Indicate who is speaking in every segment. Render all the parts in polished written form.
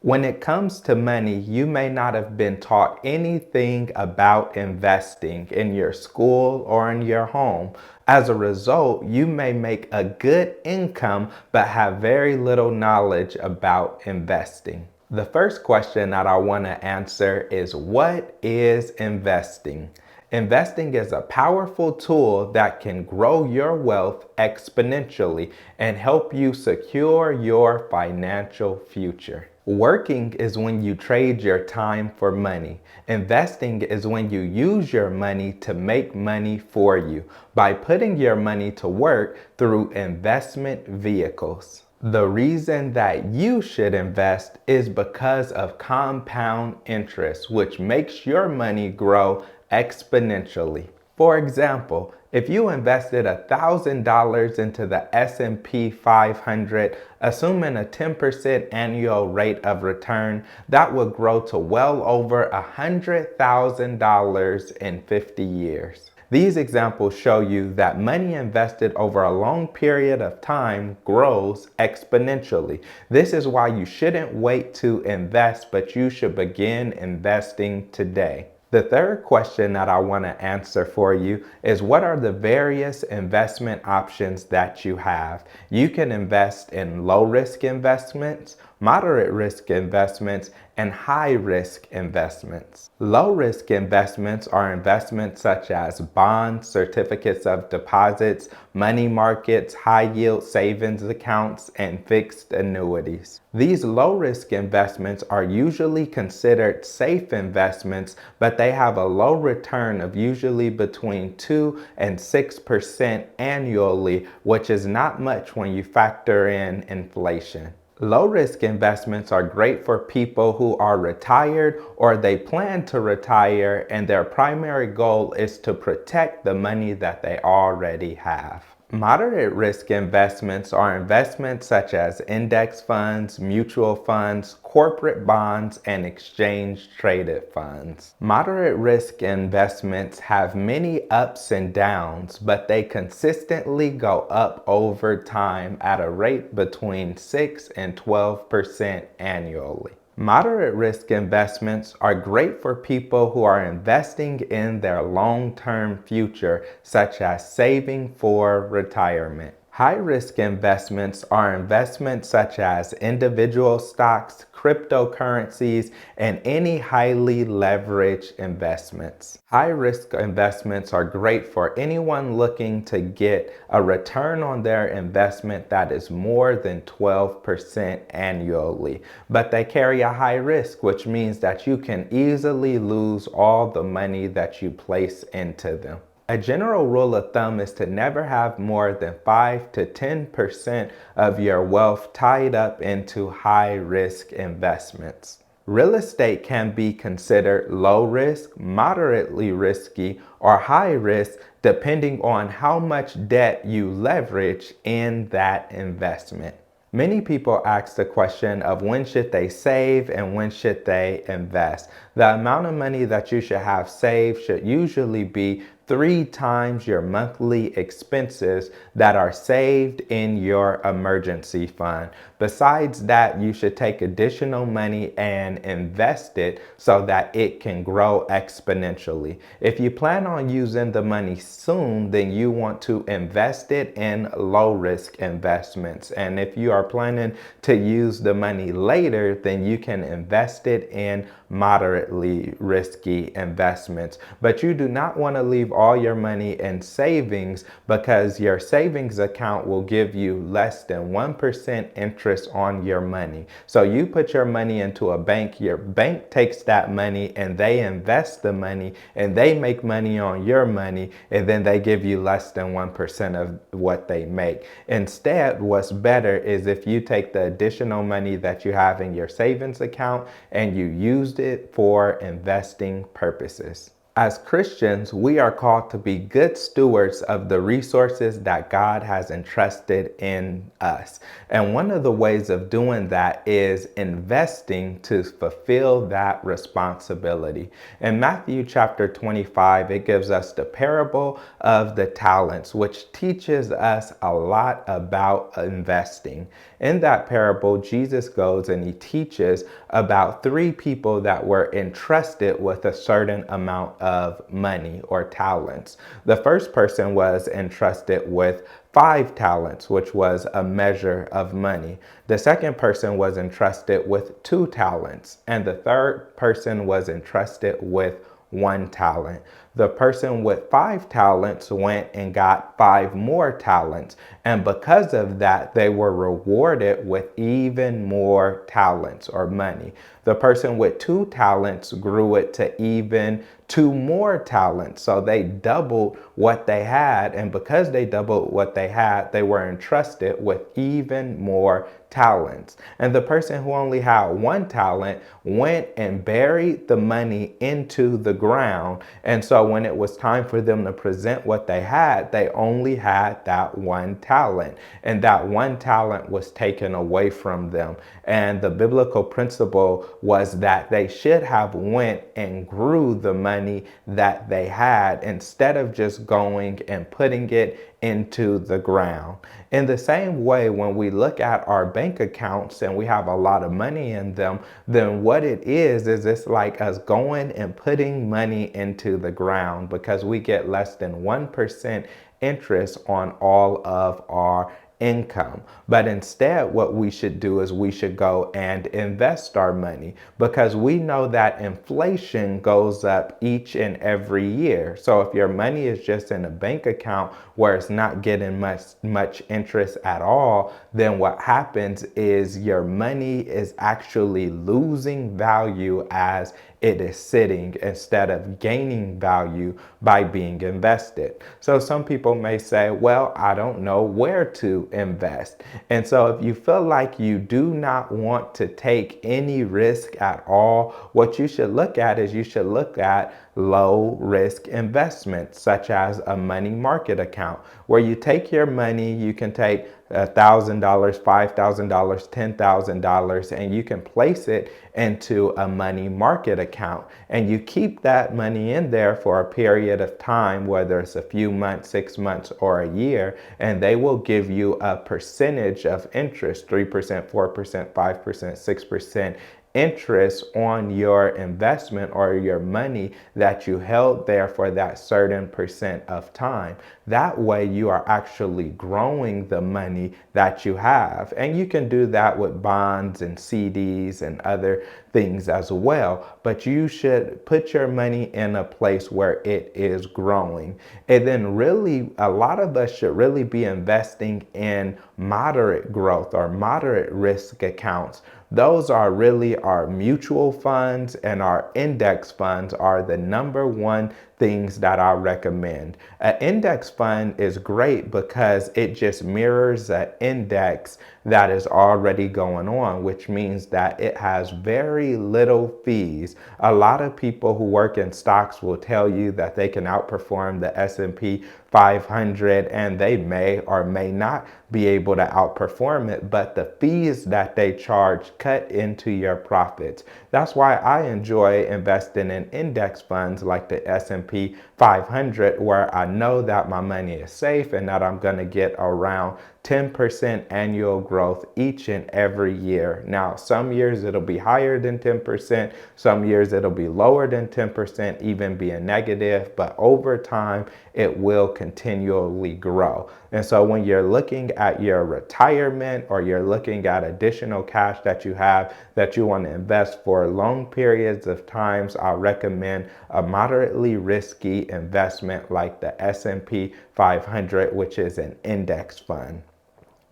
Speaker 1: When it comes to money, you may not have been taught anything about investing in your school or in your home. As a result, you may make a good income but have very little knowledge about investing. The first question that I want to answer is, what is investing? Investing is a powerful tool that can grow your wealth exponentially and help you secure your financial future. Working is when you trade your time for money. Investing is when you use your money to make money for you by putting your money to work through investment vehicles. The reason that you should invest is because of compound interest, which makes your money grow exponentially. For example, if you invested $1,000 into the S&P 500, assuming a 10% annual rate of return, that would grow to well over $100,000 in 50 years. These examples show you that money invested over a long period of time grows exponentially. This is why you shouldn't wait to invest, but you should begin investing today. The third question that I want to answer for you is, what are the various investment options that you have? You can invest in low risk investments, moderate risk investments, and high risk investments. Low risk investments are investments such as bonds, certificates of deposits, money markets, high yield savings accounts, and fixed annuities. These low risk investments are usually considered safe investments, but they have a low return of usually between 2 and 6% annually, which is not much when you factor in inflation. Low risk investments are great for people who are retired or they plan to retire, and their primary goal is to protect the money that they already have. Moderate risk investments are investments such as index funds, mutual funds, corporate bonds, and exchange traded funds. Moderate risk investments have many ups and downs, but they consistently go up over time at a rate between 6 and 12% annually. Moderate risk investments are great for people who are investing in their long-term future, such as saving for retirement. High-risk investments are investments such as individual stocks, cryptocurrencies, and any highly leveraged investments. High-risk investments are great for anyone looking to get a return on their investment that is more than 12% annually, but they carry a high risk, which means that you can easily lose all the money that you place into them. A general rule of thumb is to never have more than 5 to 10% of your wealth tied up into high-risk investments. Real estate can be considered low risk, moderately risky, or high risk depending on how much debt you leverage in that investment. Many people ask the question of when should they save and when should they invest. The amount of money that you should have saved should usually be 3 times your monthly expenses that are saved in your emergency fund. Besides that, you should take additional money and invest it so that it can grow exponentially. If you plan on using the money soon, then you want to invest it in low risk investments. And if you are planning to use the money later, then you can invest it in moderately risky investments. But you do not want to leave all your money in savings, because your savings account will give you less than 1% interest on your money. So you put your money into a bank, your bank takes that money and they invest the money and they make money on your money, and then they give you less than 1% of what they make. Instead, what's better is if you take the additional money that you have in your savings account and you used it for investing purposes. As Christians, we are called to be good stewards of the resources that God has entrusted in us. And one of the ways of doing that is investing to fulfill that responsibility. In Matthew chapter 25, it gives us the parable of the talents, which teaches us a lot about investing. In that parable, Jesus goes and he teaches about three people that were entrusted with a certain amount of money or talents. The first person was entrusted with 5 talents, which was a measure of money. The second person was entrusted with 2 talents, and the third person was entrusted with 1 talent. The person with 5 talents went and got 5 more talents. And because of that, they were rewarded with even more talents or money. The person with 2 talents grew it to even 2 more talents. So they doubled what they had. And because they doubled what they had, they were entrusted with even more talents. And the person who only had 1 talent went and buried the money into the ground. And so when it was time for them to present what they had, they only had that 1 talent. And that 1 talent was taken away from them. And the biblical principle was that they should have went and grew the money that they had instead of just going and putting it into the ground. In the same way, when we look at our bank accounts and we have a lot of money in them, then what it is it's like us going and putting money into the ground, because we get less than 1% interest on all of our income. But instead, what we should do is we should go and invest our money, because we know that inflation goes up each and every year. So if your money is just in a bank account where it's not getting much interest at all, then what happens is your money is actually losing value as it is sitting instead of gaining value by being invested. So some people may say, well, I don't know where to invest. And so if you feel like you do not want to take any risk at all, what you should look at is you should look at low risk investments, such as a money market account, where you take your money. You can take $1,000, $5,000, $10,000, and you can place it into a money market account. And you keep that money in there for a period of time, whether it's a few months, 6 months, or a year, and they will give you a percentage of interest, 3%, 4%, 5%, 6% interest on your investment or your money that you held there for that certain percent of time. That way you are actually growing the money that you have. And you can do that with bonds and CDs and other things as well. But you should put your money in a place where it is growing. And then really, a lot of us should really be investing in moderate growth or moderate risk accounts. Those are really our mutual funds, and our index funds are the #1 things that I recommend. An index fund is great because it just mirrors an index that is already going on, which means that it has very little fees. A lot of people who work in stocks will tell you that they can outperform the S&P 500, and they may or may not be able to outperform it, but the fees that they charge cut into your profits. That's why I enjoy investing in index funds like the S&P 500, where I know that my money is safe and that I'm going to get around 10% annual growth each and every year. Now, some years it'll be higher than 10%, some years it'll be lower than 10%, even being negative, but over time it will continually grow. And so when you're looking at your retirement, or you're looking at additional cash that you have that you want to invest for long periods of times, I recommend a moderately risky investment like the S&P 500, which is an index fund.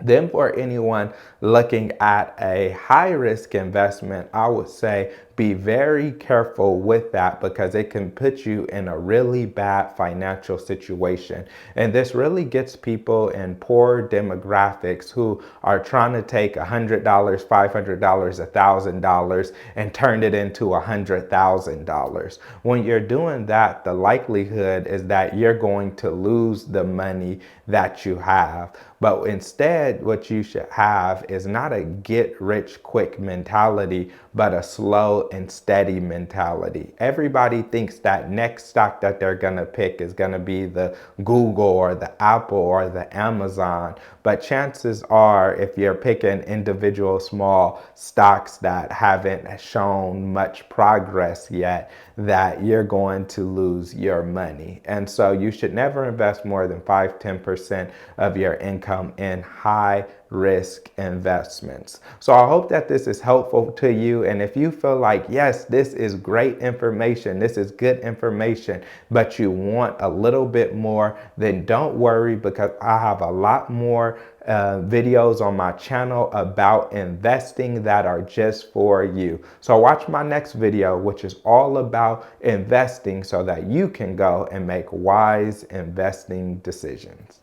Speaker 1: Then for anyone looking at a high risk investment, I would say be very careful with that because it can put you in a really bad financial situation. And this really gets people in poor demographics who are trying to take $100, $500, $1,000 and turn it into $100,000. When you're doing that, the likelihood is that you're going to lose the money that you have. But instead, what you should have is not a get rich quick mentality, but a slow and steady mentality. Everybody thinks that next stock that they're going to pick is going to be the Google or the Apple or the Amazon. But chances are, if you're picking individual small stocks that haven't shown much progress yet, that you're going to lose your money. And so you should never invest more than 5-10% of your income in high risk investments. So I hope that this is helpful to you. And if you feel like, yes, this is great information, this is good information, but you want a little bit more, then don't worry, because I have a lot more videos on my channel about investing that are just for you. So watch my next video, which is all about investing so that you can go and make wise investing decisions.